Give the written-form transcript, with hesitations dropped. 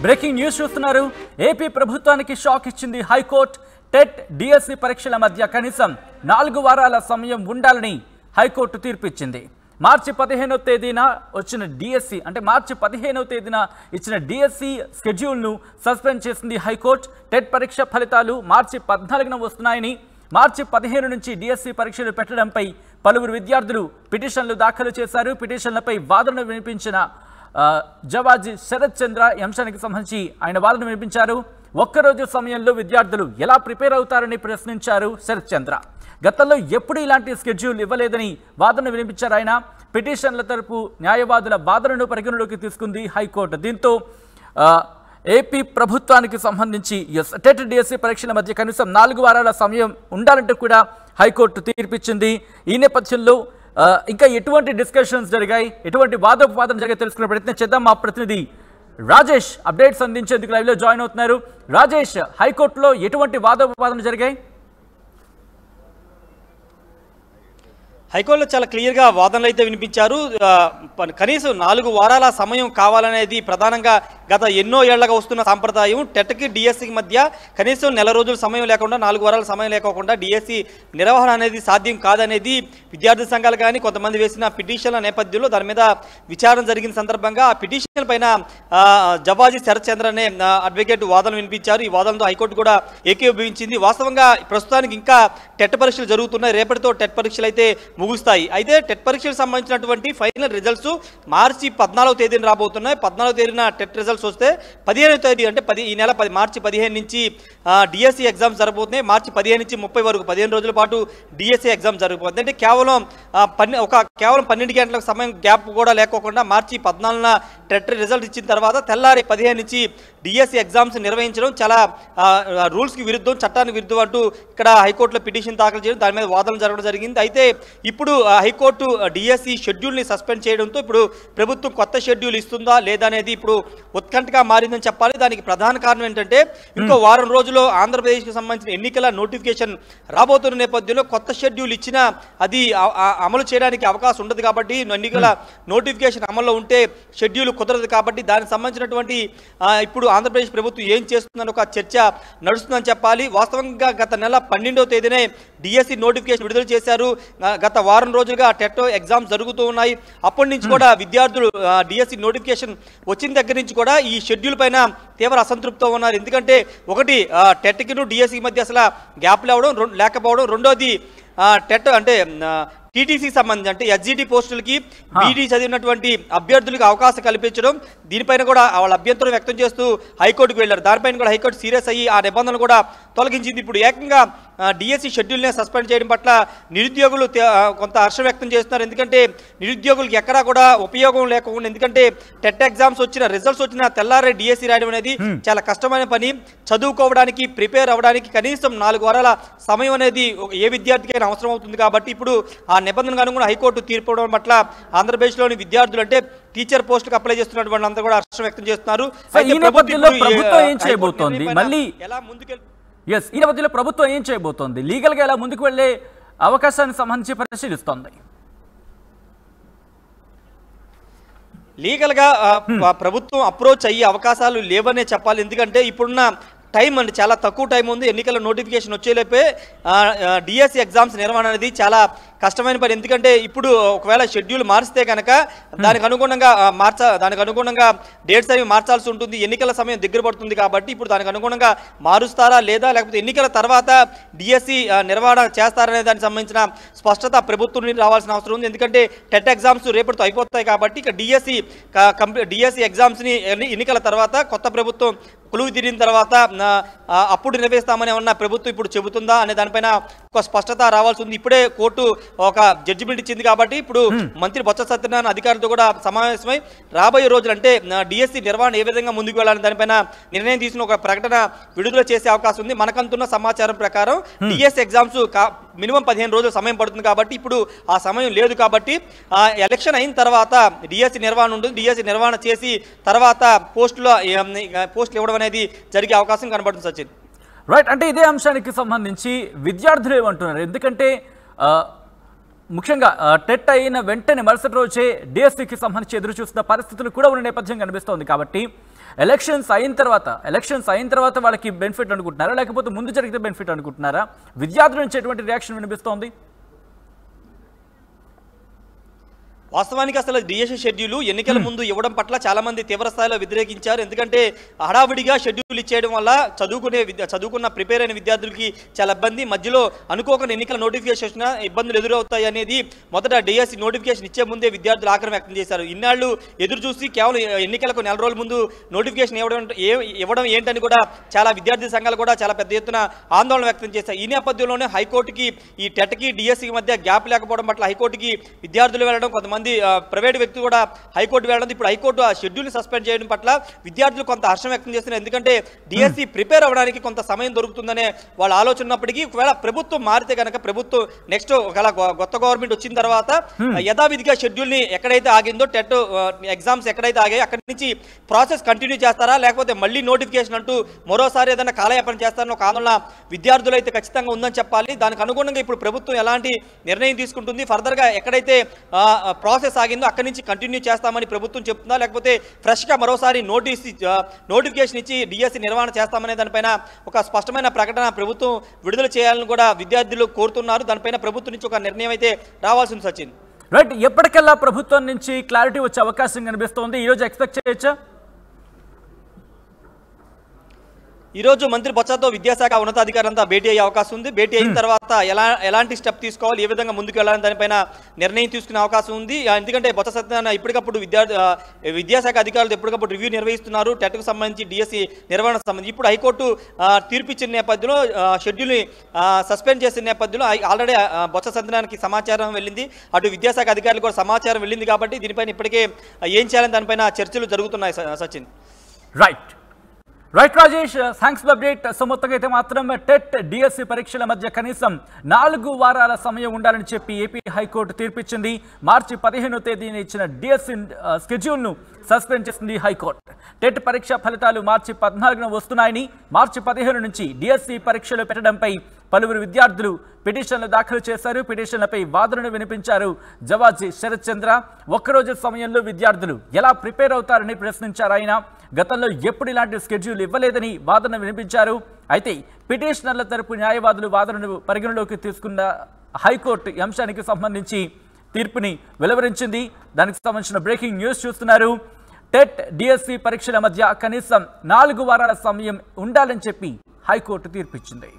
Breaking news చూస్తున్నారు. AP ప్రభుత్వానికి shock ఇచ్చింది హైకోర్టు. టెట్ డిఎస్సి పరీక్షల మధ్య కనీసం 4 వారాల సమయం ఉండాలని హైకోర్టు తీర్పిచ్చింది. మార్చి 15వ తేదీన వచ్చిన డిఎస్సి అంటే మార్చి 15వ తేదీన ఇచ్చిన డిఎస్సి షెడ్యూల్ను సస్పెండ్ చేసింది హైకోర్టు. టెట్ పరీక్ష ఫలితాలు మార్చి 14న వస్తున్నాయని, మార్చి 15 నుంచి డిఎస్సి పరీక్షలు పెట్టడంపై పలువురు విద్యార్థులు పిటిషన్లు దాఖలు చేశారు. పిటిషన్లపై వాదనలు వినిపించిన జవాజీ శరత్ చంద్ర ఈ అంశానికి సంబంధించి ఆయన వాదన వినిపించారు. ఒక్కరోజు సమయంలో విద్యార్థులు ఎలా ప్రిపేర్ అవుతారని ప్రశ్నించారు శరత్ చంద్ర. గతంలో ఎప్పుడు ఇలాంటి స్కెడ్యూల్ ఇవ్వలేదని వాదన వినిపించారు ఆయన. పిటిషన్ల తరపు న్యాయవాదుల వాదనను పరిగణలోకి తీసుకుంది హైకోర్టు. దీంతో ఏపీ ప్రభుత్వానికి సంబంధించి టెట్ డిఎస్సి పరీక్షల మధ్య కనీసం 4 వారాల సమయం ఉండాలంటూ కూడా హైకోర్టు తీర్పిచ్చింది. ఈ నేపథ్యంలో ఇంకా ఎటువంటి డిస్కషన్స్ జరిగాయి, ఎటువంటి వాదోపవాదన జరిగాయి తెలుసుకునే ప్రయత్నం చేద్దాం. మా ప్రతినిధి రాజేష్ అప్డేట్స్ అందించేందుకు లైవ్లో జాయిన్ అవుతున్నారు. రాజేష్, హైకోర్టులో ఎటువంటి వాదోపవాదన జరిగాయి? హైకోర్టులో చాలా క్లియర్గా వాదనలు అయితే వినిపించారు. కనీసం 4 వారాల సమయం కావాలనేది ప్రధానంగా గత ఎన్నో ఏళ్లుగా వస్తున్న సాంప్రదాయం. టెట్కి డిఎస్సికి మధ్య కనీసం నెల రోజుల సమయం లేకుండా 4 వారాల సమయం లేకోకుండా డిఎస్సి నిర్వహణ అనేది సాధ్యం కాదనేది విద్యార్థి సంఘాలు కానీ కొంతమంది వేసిన పిటిషన్ల నేపథ్యంలో దాని మీద విచారణ జరిగిన సందర్భంగా ఆ పిటిషన్ పైన జవాజీ శరత్ చంద్ర అనే అడ్వకేట్ వాదనలు వినిపించారు. ఈ వాదనతో హైకోర్టు కూడా ఏకీభవించింది. వాస్తవంగా ప్రస్తుతానికి ఇంకా టెట్ పరీక్షలు జరుగుతున్నాయి. రేపటితో టెట్ పరీక్షలు అయితే ముగుస్తాయి. అయితే టెట్ పరీక్షలకు సంబంధించినటువంటి ఫైనల్ రిజల్ట్స్ మార్చి 14వ తేదీన రాబోతున్నాయి. 14వ తేదీన టెట్ రిజల్ట్స్ వస్తే 15వ తేదీ అంటే ఈ నెల మార్చి 15 నుంచి డిఎస్సి ఎగ్జామ్స్ జరగబోతున్నాయి. మార్చి 15 నుంచి 30 వరకు 15 రోజుల పాటు డిఎస్సి ఎగ్జామ్ జరగబోతుంది. అంటే కేవలం 12 గంటల సమయం గ్యాప్ కూడా లేకోకుండా మార్చి 14న టెట్ రిజల్ట్ ఇచ్చిన తర్వాత తెల్లారి 15 నుంచి డిఎస్సి ఎగ్జామ్స్ నిర్వహించడం చాలా రూల్స్కి విరుద్ధం, చట్టానికి విరుద్ధం అంటూ ఇక్కడ హైకోర్టులో పిటిషన్ దాఖలు చేయడం, దాని మీద వాదనలు జరగడం జరిగింది. అయితే ఇప్పుడు హైకోర్టు డిఎస్సి షెడ్యూల్ని సస్పెండ్ చేయడంతో ఇప్పుడు ప్రభుత్వం కొత్త షెడ్యూల్ ఇస్తుందా లేదా అనేది ఇప్పుడు ఉత్కంఠగా మారిందని చెప్పాలి. దానికి ప్రధాన కారణం ఏంటంటే ఇంకో వారం రోజుల్లో ఆంధ్రప్రదేశ్కి సంబంధించిన ఎన్నికల నోటిఫికేషన్ రాబోతున్న నేపథ్యంలో కొత్త షెడ్యూల్ ఇచ్చినా అది అమలు చేయడానికి అవకాశం ఉండదు. కాబట్టి ఎన్నికల నోటిఫికేషన్ అమల్లో ఉంటే షెడ్యూల్ కుదరదు. కాబట్టి దానికి సంబంధించినటువంటి ఇప్పుడు ఆంధ్రప్రదేశ్ ప్రభుత్వం ఏం చేస్తుందని ఒక చర్చ నడుస్తుందని చెప్పాలి. వాస్తవంగా గత నెల 12వ తేదీనే డిఎస్సి నోటిఫికేషన్ విడుదల చేశారు. గత వారం రోజులుగా టెట్ ఎగ్జామ్స్ జరుగుతూ ఉన్నాయి. అప్పటి నుంచి కూడా విద్యార్థులు డిఎస్సి నోటిఫికేషన్ వచ్చిన దగ్గర నుంచి కూడా ఈ షెడ్యూల్ పైన తీవ్ర అసంతృప్తితో ఉన్నారు. ఎందుకంటే ఒకటి టెట్కి డిఎస్సి మధ్య అసలు గ్యాప్ లేకపోవడం, రెండోది టెట్ అంటే టీటీసీకి సంబంధించి అంటే ఎస్జిటి పోస్టులకి బీడీ చదివినటువంటి అభ్యర్థులకు అవకాశం కల్పించడం, దీనిపైన కూడా వాళ్ళ అభ్యంతరం వ్యక్తం చేస్తూ హైకోర్టుకు వెళ్లారు. దానిపైన కూడా హైకోర్టు సీరియస్ అయ్యి ఆ నిబంధనలు కూడా తొలగించింది. ఇప్పుడు ఏకంగా డిఎస్సి షెడ్యూల్నే సస్పెండ్ చేయడం పట్ల నిరుద్యోగులు కొంత హర్షం వ్యక్తం చేస్తున్నారు. ఎందుకంటే నిరుద్యోగులకు ఎక్కడా కూడా ఉపయోగం లేకుండా, ఎందుకంటే టెట్ ఎగ్జామ్స్ వచ్చిన రిజల్ట్స్ వచ్చిన తెల్లారే డిఎస్సి రాయడం అనేది చాలా కష్టమైన పని. చదువుకోవడానికి ప్రిపేర్ అవ్వడానికి కనీసం 4 వారాల సమయం అనేది ఏ విద్యార్థికైనా అవసరం అవుతుంది. కాబట్టి ఇప్పుడు ఆ నిబంధనకు అనుగుణంగా హైకోర్టు తీర్పు ఇవ్వడం పట్ల ఆంధ్రప్రదేశ్లోని విద్యార్థులు అంటే టీచర్ పోస్టులకు అప్లై చేస్తున్నటువంటి వాళ్ళంతా కూడా హర్షం వ్యక్తం చేస్తున్నారు. ప్రభుత్వం ఏం చేయబోతోంది, మళ్ళీ ఎలా ముందుకెళ్ళి ఈ నేపథ్యంలో ప్రభుత్వం ఏం చేయబోతోంది, లీగల్ గా ఎలా ముందుకు వెళ్లే అవకాశానికి సంబంధించి పరిశీలిస్తోంది? లీగల్గా ప్రభుత్వం అప్రోచ్ అయ్యే అవకాశాలు లేవనే చెప్పాలి. ఎందుకంటే ఇప్పుడున్న టైం అండి చాలా తక్కువ టైం ఉంది. ఎన్నికల నోటిఫికేషన్ వచ్చేలోపే డిఎస్సి ఎగ్జామ్స్ నిర్వహణ అనేది చాలా కష్టమైన పని. ఎందుకంటే ఇప్పుడు ఒకవేళ షెడ్యూల్ మారిస్తే కనుక దానికి అనుగుణంగా డేట్స్ అవి మార్చాల్సి ఉంటుంది. ఎన్నికల సమయం దగ్గర పడుతుంది. కాబట్టి ఇప్పుడు దానికి అనుగుణంగా మారుస్తారా లేదా లేకపోతే ఎన్నికల తర్వాత డిఎస్సి నిర్వహణ చేస్తారనే దానికి సంబంధించిన స్పష్టత ప్రభుత్వం నుండి రావాల్సిన అవసరం ఉంది. ఎందుకంటే టెట్ ఎగ్జామ్స్ రేపటితో అయిపోతాయి. కాబట్టి ఇక డిఎస్సి ఎగ్జామ్స్ని ఎన్నికల తర్వాత కొత్త ప్రభుత్వం కొలువు తీరిన తర్వాత అప్పుడు నిర్వహిస్తామని ఉన్న ప్రభుత్వం ఇప్పుడు చెబుతుందా అనే దానిపైన ఒక స్పష్టత రావాల్సి ఉంది. ఇప్పుడే కోర్టు ఒక జడ్జిమెంట్ ఇచ్చింది. కాబట్టి ఇప్పుడు మంత్రి బొత్స సత్యనారాయణ అధికారులతో కూడా సమావేశమై రాబోయే రోజులు అంటే డిఎస్సి నిర్వహణ ఏ విధంగా ముందుకు వెళ్ళాలని దానిపైన నిర్ణయం తీసుకుని ఒక ప్రకటన విడుదల చేసే అవకాశం ఉంది. మనకంతున్న సమాచారం ప్రకారం డిఎస్సి ఎగ్జామ్స్ మినిమం 15 రోజులు సమయం పడుతుంది. కాబట్టి ఇప్పుడు ఆ సమయం లేదు. కాబట్టి ఎలక్షన్ అయిన తర్వాత డిఎస్సి నిర్వహణ ఉంటుంది. డిఎస్సి నిర్వహణ చేసి తర్వాత పోస్టులు ఇవ్వడం అనేది జరిగే అవకాశం కనబడుతుంది. సచిన్, రైట్. అంటే ఇదే అంశానికి సంబంధించి విద్యార్థులు ఏమంటున్నారు? ఎందుకంటే ముఖ్యంగా టెట్ అయిన వెంటనే మరుసటి రోజే డిఎస్సికి సంబంధించి ఎదురు చూస్తున్న పరిస్థితులు కూడా ఉన్న నేపథ్యం కనిపిస్తోంది. కాబట్టి ఎలక్షన్స్ అయిన తర్వాత వాళ్ళకి బెనిఫిట్ అనుకుంటున్నారా, లేకపోతే ముందు జరిగితే బెనిఫిట్ అనుకుంటున్నారా? విద్యార్థుల నుంచి ఎటువంటి రియాక్షన్ వినిపిస్తోంది? వాస్తవానికి అసలు డిఎస్సి షెడ్యూల్ ఎన్నికల ముందు ఇవ్వడం పట్ల చాలా మంది తీవ్ర స్థాయిలో వ్యతిరేకించారు. ఎందుకంటే హడావిడిగా షెడ్యూల్ ఇచ్చేయడం వల్ల చదువుకున్న ప్రిపేర్ అయిన విద్యార్థులకి చాలా ఇబ్బంది, మధ్యలో అనుకోకుండా ఎన్నికల నోటిఫికేషన్ ఇబ్బందులు ఎదురవుతాయి అనేది మొదట డిఎస్సి నోటిఫికేషన్ ఇచ్చే ముందే విద్యార్థులు ఆగ్రహం వ్యక్తం చేశారు. ఇన్నాళ్ళు ఎదురు చూసి కేవలం ఎన్నికలకు నెల రోజుల ముందు నోటిఫికేషన్ ఇవ్వడం ఏంటని కూడా చాలా విద్యార్థి సంఘాలు కూడా చాలా పెద్ద ఎత్తున ఆందోళన వ్యక్తం చేశాయి. ఈ నేపథ్యంలోనే హైకోర్టుకి ఈ టెట్కి డిఎస్సికి మధ్య గ్యాప్ లేకపోవడం పట్ల హైకోర్టుకి విద్యార్థులు వెళ్ళడం, కొంతమంది ప్రైవేట్ వ్యక్తులు కూడా హైకోర్టు వెళ్ళడం, ఇప్పుడు హైకోర్టు ఆ షెడ్యూల్ని సస్పెండ్ చేయడం పట్ల విద్యార్థులు కొంత హర్షం వ్యక్తం చేస్తున్నారు. ఎందుకంటే డిఎస్సి ప్రిపేర్ అవ్వడానికి కొంత సమయం దొరుకుతుందనే వాళ్ళ ఆలోచన ఉన్నప్పటికీ ఒకవేళ ప్రభుత్వం మారితే కనుక ప్రభుత్వం నెక్స్ట్ ఒకవేళ కొత్త గవర్నమెంట్ వచ్చిన తర్వాత యథావిధిగా షెడ్యూల్ని ఎక్కడైతే ఆగిందో టెట్ ఎగ్జామ్స్ ఎక్కడైతే ఆగాయో అక్కడి నుంచి ప్రాసెస్ కంటిన్యూ చేస్తారా, లేకపోతే మళ్ళీ నోటిఫికేషన్ అంటూ మరోసారి ఏదైనా కాలయాపన చేస్తారని ఒక ఆందోళన విద్యార్థులు అయితే ఖచ్చితంగా ఉందని చెప్పాలి. దానికి అనుగుణంగా ఇప్పుడు ప్రభుత్వం ఎలాంటి నిర్ణయం తీసుకుంటుంది, ఫర్దర్గా ఎక్కడైతే ప్రాసెస్ ఆగిందో అక్కడి నుంచి కంటిన్యూ చేస్తామని ప్రభుత్వం చెప్తుందా, లేకపోతే ఫ్రెష్గా మరోసారి నోటిఫికేషన్ ఇచ్చి డిఎస్సి నిర్వహణ చేస్తామనే దానిపైన ఒక స్పష్టమైన ప్రకటన ప్రభుత్వం విడుదల చేయాలని కూడా విద్యార్థులు కోరుతున్నారు. దానిపైన ప్రభుత్వం నుంచి ఒక నిర్ణయం అయితే రావాల్సింది. సచిన్, రైట్, ఎప్పటికల్లా ప్రభుత్వం నుంచి క్లారిటీ వచ్చే అవకాశం కనిపిస్తోంది, ఈరోజు ఎక్స్పెక్ట్ చేయొచ్చా? ఈరోజు మంత్రి బొత్సతో విద్యాశాఖ ఉన్నతాధికారులంతా భేటీ అయ్యే అవకాశం ఉంది. భేటీ అయిన తర్వాత ఎలాంటి స్టెప్ తీసుకోవాలి, ఏ విధంగా ముందుకు వెళ్ళాలని దానిపైన నిర్ణయం తీసుకునే అవకాశం ఉంది. ఎందుకంటే బొత్స సత్యనారాయణ ఇప్పటికప్పుడు విద్యాశాఖ అధికారులు ఎప్పటికప్పుడు రివ్యూ నిర్వహిస్తున్నారు టెట్కు సంబంధించి, డిఎస్సి నిర్వహణ సంబంధించి. ఇప్పుడు హైకోర్టు తీర్పు ఇచ్చిన నేపథ్యంలో షెడ్యూల్ని సస్పెండ్ చేసిన నేపథ్యంలో ఆల్రెడీ బొత్స సత్యనారాయణకి సమాచారం వెళ్ళింది, అటు విద్యాశాఖ అధికారులు కూడా సమాచారం వెళ్ళింది. కాబట్టి దీనిపైన ఇప్పటికే ఏం చేయాలని దానిపైన చర్చలు జరుగుతున్నాయి. Sachin, right Rajesh, thanks for update. So మొత్తంగా అయితే మాత్రం టెట్ డిఎస్సి పరీక్షల మధ్య కనీసం 4 వారాల సమయం ఉండాలని చెప్పి ఏపీ హైకోర్టు తీర్పిచ్చింది. మార్చి 15వ తేదీన ఇచ్చిన డిఎస్సి స్కెడ్యూల్ను సస్పెండ్ చేసింది హైకోర్టు. టెట్ పరీక్ష ఫలితాలు మార్చి 14న వస్తున్నాయని, మార్చి 15 నుంచి డిఎస్సి పరీక్షలు పెట్టడంపై పలువురు విద్యార్థులు పిటిషన్లు దాఖలు చేశారు. పిటిషన్లపై వాదనను వినిపించారు జవాజీ శరత్ చంద్ర. ఒక్కరోజు సమయంలో విద్యార్థులు ఎలా ప్రిపేర్ అవుతారని ప్రశ్నించారు ఆయన. గతంలో ఎప్పుడు ఇలాంటి స్కెడ్యూల్ ఇవ్వలేదని వాదన వినిపించారు. అయితే పిటిషనర్ల తరపు న్యాయవాదులు వాదనను పరిగణలోకి తీసుకున్న హైకోర్టు ఈ అంశానికి సంబంధించి తీర్పుని వెలువరించింది. దానికి సంబంధించిన బ్రేకింగ్ న్యూస్ చూస్తున్నారు. టెట్ డిఎస్సి పరీక్షల మధ్య కనీసం 4 వారాల సమయం ఉండాలని చెప్పి హైకోర్టు తీర్పిచ్చింది.